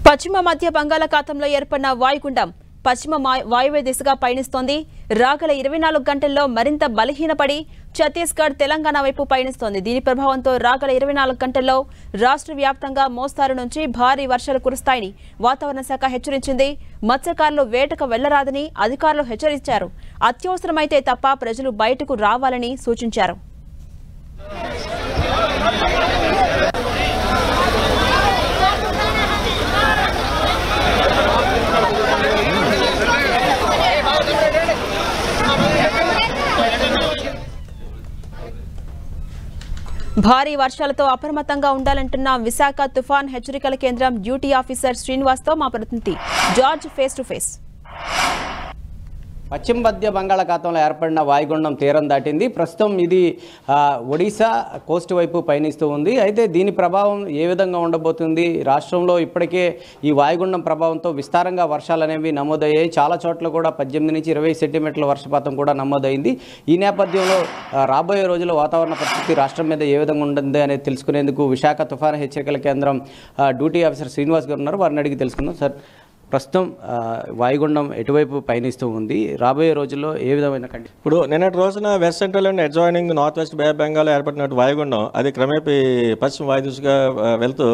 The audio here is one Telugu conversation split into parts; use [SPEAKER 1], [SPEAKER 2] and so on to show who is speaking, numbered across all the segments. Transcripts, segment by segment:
[SPEAKER 1] పశ్చిమ మధ్య బంగాళాఖాతంలో ఏర్పడిన వాయుగుండం పశ్చిమ వాయువ్య దిశగా పయనిస్తోంది. రాగల 24 గంటల్లో మరింత బలహీనపడి ఛత్తీస్గఢ్, తెలంగాణ వైపు పయనిస్తోంది. దీని ప్రభావంతో రాగల 24 గంటల్లో రాష్ట్ర వ్యాప్తంగా మోస్తారు నుంచి భారీ వర్షాలు కురుస్తాయని వాతావరణ శాఖ హెచ్చరించింది. మత్స్యకారులు వేటకు వెళ్లరాదని అధికారులు హెచ్చరించారు. అత్యవసరమైతే తప్ప ప్రజలు బయటకు రావాలని సూచించారు. భారీ వర్షాలతో అప్రమత్తంగా ఉండాలంటున్న విశాఖ తుఫాన్ హెచ్చరికల కేంద్రం డ్యూటీ ఆఫీసర్ శ్రీనివాస్తో మా ప్రతినిధి జార్జ్ ఫేస్ టు ఫేస్.
[SPEAKER 2] పశ్చిమ మధ్య బంగాళాఖాతంలో ఏర్పడిన వాయుగుండం తీరం దాటింది. ప్రస్తుతం ఇది ఒడిశా కోస్ట్ వైపు పయనిస్తూ ఉంది. అయితే దీని ప్రభావం ఏ విధంగా ఉండబోతుంది? రాష్ట్రంలో ఇప్పటికే ఈ వాయుగుండం ప్రభావంతో విస్తారంగా వర్షాలు అనేవి నమోదయ్యాయి. చాలా చోట్ల కూడా 18 నుంచి 20 సెంటీమీటర్ల వర్షపాతం కూడా నమోదైంది. ఈ నేపథ్యంలో రాబోయే రోజుల్లో వాతావరణ పరిస్థితి రాష్ట్రం మీద ఏ విధంగా ఉంటుంది అనేది తెలుసుకునేందుకు విశాఖ తుఫాను హెచ్చరికల కేంద్రం డ్యూటీ ఆఫీసర్ శ్రీనివాస్ గారు ఉన్నారు. వారిని అడిగి తెలుసుకుందాం. సార్, ప్రస్తుతం వాయుగుండం ఎటువైపు పయనిస్తూ ఉంది? రాబోయే రోజుల్లో ఏ విధమైన
[SPEAKER 3] ఇప్పుడు నిన్నటి రోజున west central and adjoining north west Bay of Bengal ఏర్పడినట్టు వాయుగుండం అది క్రమేపీ పశ్చిమ వాయు దిశగా వెళ్తూ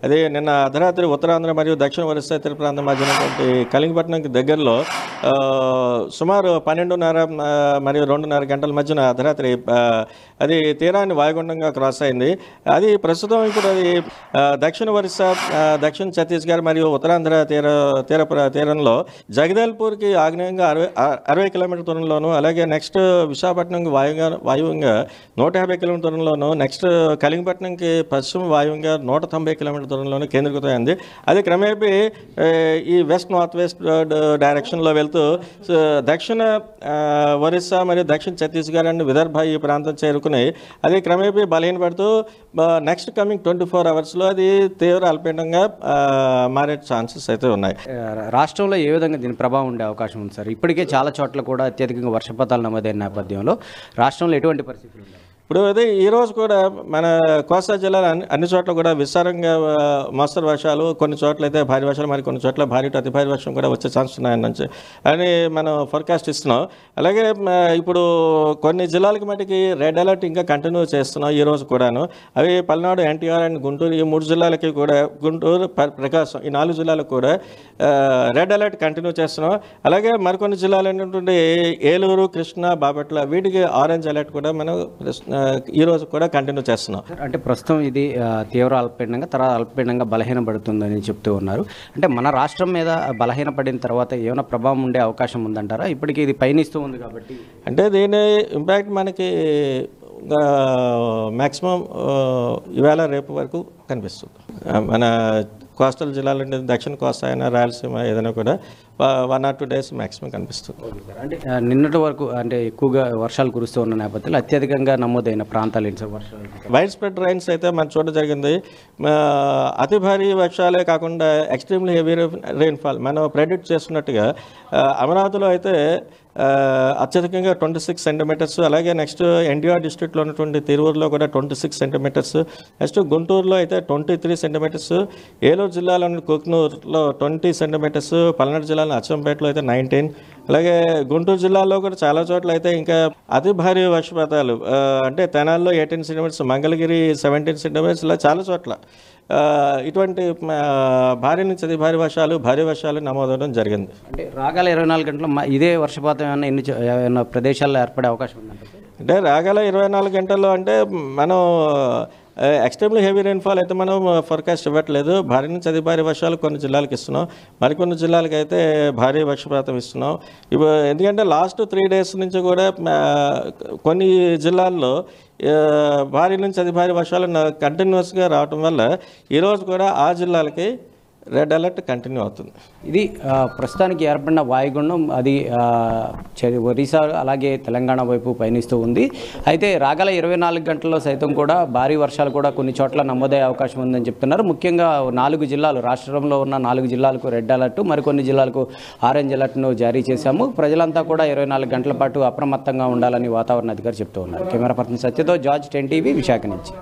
[SPEAKER 3] అది నిన్న అర్ధరాత్రి ఉత్తరాంధ్ర మరియు దక్షిణ ఒరిస్సా తీర ప్రాంతం మధ్య ఉన్నటువంటి కలింగపట్నంకి దగ్గరలో సుమారు 12:30 మరియు 2:30 గంటల మధ్యన అర్ధరాత్రి అది తీరాన్ని వాయుగుండంగా క్రాస్ అయింది. అది ప్రస్తుతం ఇప్పుడు అది దక్షిణ ఒరిస్సా, దక్షిణ ఛత్తీస్గఢ్ మరియు ఉత్తరాంధ్ర తీరంలో జగదల్పూర్కి ఆగ్నేయంగా 60 కిలోమీటర్ల దూరంలోను, అలాగే నెక్స్ట్ విశాఖపట్నంకి వాయువ్యంగా 150 కిలోమీటర్ల దూరంలోను, నెక్స్ట్ కలింగపట్నంకి పశ్చిమ వాయువ్యంగా 190 కిలోమీటర్ల దూరంలోనూ కేంద్రీకృతమైంది. అది క్రమేపీ ఈ వెస్ట్ నార్త్ వెస్ట్ డైరెక్షన్లో వెళ్తూ దక్షిణ ఒరిస్సా మరియు దక్షిణ ఛత్తీస్గఢ్ అండ్ విదర్భ ఈ ప్రాంతం చేరుకుని అది క్రమేపీ బలహీనపడుతూ నెక్స్ట్ కమింగ్ 24 అవర్స్లో అది తీవ్ర అల్పపీడనంగా మారే ఛాన్సెస్ అయితే ఉన్నాయి.
[SPEAKER 2] రాష్ట్రంలో ఏ విధంగా దీని ప్రభావం ఉండే అవకాశం ఉంది సార్? ఇప్పటికే చాలా చోట్ల కూడా అత్యధికంగా వర్షపాతాలు నమోదైన నేపథ్యంలో రాష్ట్రంలో ఎటువంటి పరిస్థితులు ఉన్నాయి?
[SPEAKER 3] ఇప్పుడు అదే ఈరోజు కూడా మన కోస్తా జిల్లాలో అన్ని చోట్ల కూడా విస్తారంగా మోస్తరు వర్షాలు, కొన్ని చోట్ల అయితే భారీ వర్షాలు, మరి కొన్ని చోట్ల భారీ టు అతి భారీ వర్షం కూడా వచ్చే ఛాన్స్ ఉన్నాయని అని మనం ఫోర్కాస్ట్ ఇస్తున్నాం. అలాగే ఇప్పుడు కొన్ని జిల్లాలకి మటుకి రెడ్ అలర్ట్ ఇంకా కంటిన్యూ చేస్తున్నాం ఈ రోజు కూడాను. అవి పల్నాడు, ఎన్టీఆర్ అండ్ గుంటూరు, ఈ 3 జిల్లాలకి కూడా, గుంటూరు, ప్రకాశం, ఈ 4 జిల్లాలకు కూడా రెడ్ అలర్ట్ కంటిన్యూ చేస్తున్నాం. అలాగే మరికొన్ని జిల్లాలు ఏంటంటే ఏలూరు, కృష్ణా, బాపట్ల, వీటికి ఆరెంజ్ అలర్ట్ కూడా మనం ఈ రోజు కూడా కంటిన్యూ చేస్తున్నాం.
[SPEAKER 2] అంటే ప్రస్తుతం ఇది తీవ్ర అల్పపీడనంగా, తర్వాత అల్పపీడనంగా బలహీనపడుతుందని చెప్తూ ఉన్నారు. అంటే మన రాష్ట్రం మీద బలహీనపడిన తర్వాత ఏమైనా ప్రభావం ఉండే అవకాశం ఉందంటారా? ఇప్పటికీ ఇది పయనిస్తూ ఉంది కాబట్టి
[SPEAKER 3] అంటే దీని ఇంపాక్ట్ మనకి మ్యాక్సిమం ఇవాళ రేపు వరకు కనిపిస్తుంది. మన కోస్టల్ జిల్లాలు, దక్షిణ కోస్తా అయినా, రాయలసీమ ఏదైనా కూడా 1 or 2 days మ్యాక్సిమం కనిపిస్తుంది.
[SPEAKER 2] అంటే నిన్నటి వరకు అంటే ఎక్కువగా వర్షాలు కురుస్తూ ఉన్న నేపథ్యంలో అత్యధికంగా నమోదైన ప్రాంతాలు ఏంటి సార్? వర్షాలు
[SPEAKER 3] వైడ్ స్ప్రెడ్ రైన్స్ అయితే మన చూడడం జరిగింది. అతి భారీ వర్షాలే కాకుండా ఎక్స్ట్రీమ్లీ హెవీ రెయిన్ఫాల్ మనం ప్రెడిక్ట్ చేస్తున్నట్టుగా అమరావతిలో అయితే అత్యధికంగా 26 సెంటీమీటర్స్, అలాగే నెక్స్ట్ ఎన్టీఆర్ డిస్ట్రిక్ట్లో ఉన్నటువంటి తిరువూరులో కూడా 26 సెంటీమీటర్స్, నెక్స్ట్ గుంటూరులో అయితే 23 సెంటీమీటర్స్, ఏలూరు జిల్లాలోని కుక్నూరులో 20 సెంటీమీటర్స్, పల్నాడు జిల్లాలో అచ్చంపేటలో అయితే 19, అలాగే గుంటూరు జిల్లాలో కూడా చాలా చోట్ల అయితే ఇంకా అతి భారీ వర్షపాతాలు అంటే తెనాల్లో 18 సెంటీమీటర్స్, మంగళగిరి 17 సెంటీమీటర్స్, ఇలా చాలా చోట్ల ఇటువంటి భారీ నుంచి అతి భారీ వర్షాలు నమోదవడం జరిగింది.
[SPEAKER 2] అంటే రాగల 24 గంటల ఇదే వర్షపాతం ఏమైనా ప్రదేశాల్లో ఏర్పడే అవకాశం ఉందంటే?
[SPEAKER 3] అంటే రాగల 24 గంటల్లో అంటే మనం ఎక్స్ట్రీమ్లీ హెవీ రెయిన్ఫాల్ అయితే మనం ఫోర్కాస్ట్ ఇవ్వట్లేదు. భారీ నుంచి అతి భారీ వర్షాలు కొన్ని జిల్లాలకు ఇస్తున్నాం, మరికొన్ని జిల్లాలకు అయితే భారీ వర్షపాతం ఇస్తున్నాం. ఇప్పుడు ఎందుకంటే లాస్ట్ 3 days నుంచి కూడా కొన్ని జిల్లాల్లో భారీ నుంచి అతి భారీ వర్షాలు కంటిన్యూస్గా రావటం వల్ల ఈరోజు కూడా ఆ జిల్లాలకి రెడ్ అలర్ట్ కంటిన్యూ అవుతుంది.
[SPEAKER 2] ఇది ప్రస్తుతానికి ఏర్పడిన వాయుగుండం అది ఒరిస్సా అలాగే తెలంగాణ వైపు పయనిస్తూ ఉంది. అయితే రాగల 24 గంటల్లో సైతం కూడా భారీ వర్షాలు కూడా కొన్ని చోట్ల నమోదయ్యే అవకాశం ఉందని చెప్తున్నారు. ముఖ్యంగా 4 జిల్లాలు, రాష్ట్రంలో ఉన్న 4 జిల్లాలకు రెడ్ అలర్ట్, మరికొన్ని జిల్లాలకు ఆరెంజ్ అలర్ట్ను జారీ చేశాము. ప్రజలంతా కూడా 24 గంటల పాటు అప్రమత్తంగా ఉండాలని వాతావరణ అధికారి చెప్తూ ఉన్నారు. కెమెరా పర్సన్ సత్యతో జార్జ్ 10 TV విశాఖ నుంచి.